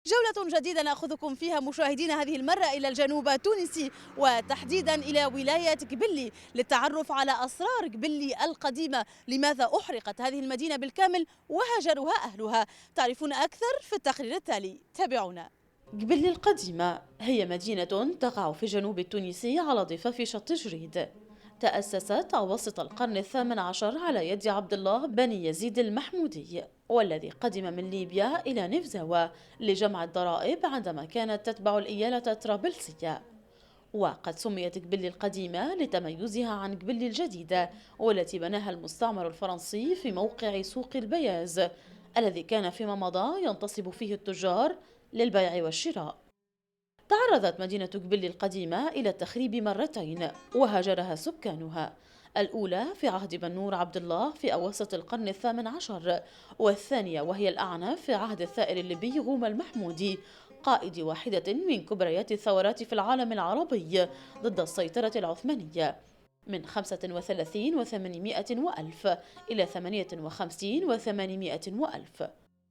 جولة جديدة نأخذكم فيها مشاهدينا هذه المرة إلى الجنوب التونسي وتحديدا إلى ولاية قبلي للتعرف على أسرار قبلي القديمة. لماذا أحرقت هذه المدينة بالكامل وهجرها أهلها؟ تعرفون أكثر في التقرير التالي، تابعونا. قبلي القديمة هي مدينة تقع في الجنوب التونسي على ضفاف شط جريد. تأسست أواسط القرن الثامن عشر على يد عبد الله بن يزيد المحمودي، والذي قدم من ليبيا إلى نفزاوة لجمع الضرائب عندما كانت تتبع الإيالة الطرابلسية. وقد سميت قبلي القديمة لتميزها عن قبلي الجديدة، والتي بناها المستعمر الفرنسي في موقع سوق البياز الذي كان فيما مضى ينتصب فيه التجار للبيع والشراء. تعرضت مدينة قبلي القديمة إلى التخريب مرتين وهاجرها سكانها، الأولى في عهد بنور عبد الله في أواسط القرن الثامن عشر، والثانية وهي الأعنف في عهد الثائر الليبي غوما المحمودي، قائد واحدة من كبريات الثورات في العالم العربي ضد السيطرة العثمانية من 35 و800 وألف إلى 58 و800 وألف،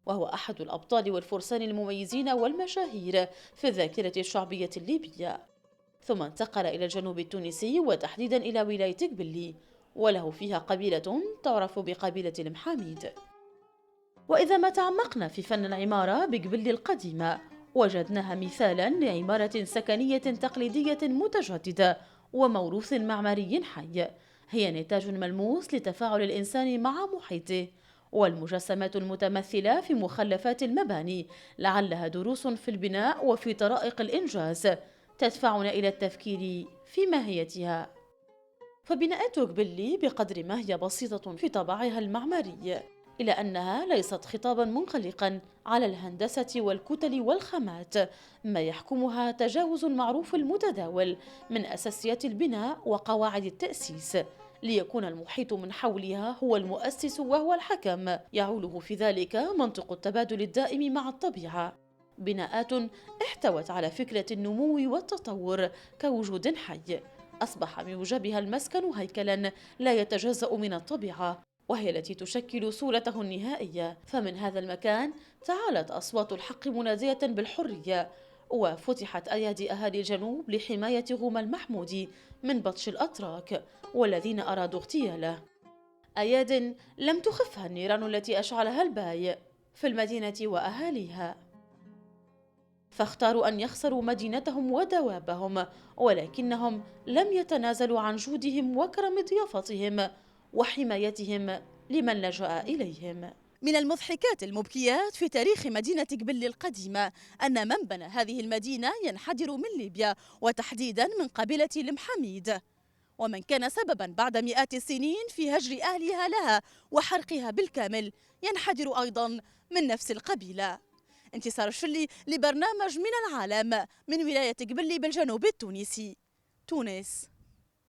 وهو أحد الأبطال والفرسان المميزين والمشاهير في الذاكرة الشعبية الليبية. ثم انتقل إلى الجنوب التونسي وتحديدا إلى ولاية قبلي، وله فيها قبيلة تعرف بقبيلة المحاميد. وإذا ما تعمقنا في فن العمارة بقبلي القديمة وجدناها مثالا لعمارة سكنية تقليدية متجددة وموروث معماري حي، هي نتاج ملموس لتفاعل الإنسان مع محيطه، والمجسمات المتمثلة في مخلفات المباني لعلها دروس في البناء وفي طرائق الإنجاز تدفعنا إلى التفكير في ماهيتها. فبناءات قبلي بقدر ما هي بسيطة في طابعها المعماري، إلى أنها ليست خطابا منغلقا على الهندسة والكتل والخامات، ما يحكمها تجاوز المعروف المتداول من أساسيات البناء وقواعد التأسيس، ليكون المحيط من حولها هو المؤسس وهو الحكم، يعوله في ذلك منطق التبادل الدائم مع الطبيعة. بناءات احتوت على فكرة النمو والتطور كوجود حي، أصبح بموجبها المسكن هيكلا لا يتجزأ من الطبيعة، وهي التي تشكل صورته النهائية. فمن هذا المكان تعالت أصوات الحق منادية بالحرية، وفتحت أيادي أهالي الجنوب لحماية غوما المحمودي من بطش الأتراك والذين أرادوا اغتياله. أياد لم تخفها النيران التي أشعلها الباي في المدينة وأهاليها، فاختاروا أن يخسروا مدينتهم ودوابهم، ولكنهم لم يتنازلوا عن جودهم وكرم ضيافتهم وحمايتهم لمن لجأ إليهم. من المضحكات المبكيات في تاريخ مدينة قبلي القديمة أن من بنى هذه المدينة ينحدر من ليبيا، وتحديدا من قبيلة المحاميد، ومن كان سببا بعد مئات السنين في هجر أهلها لها وحرقها بالكامل ينحدر أيضا من نفس القبيلة. انتصار الشلي لبرنامج من العالم من ولاية قبلي بالجنوب التونسي، تونس.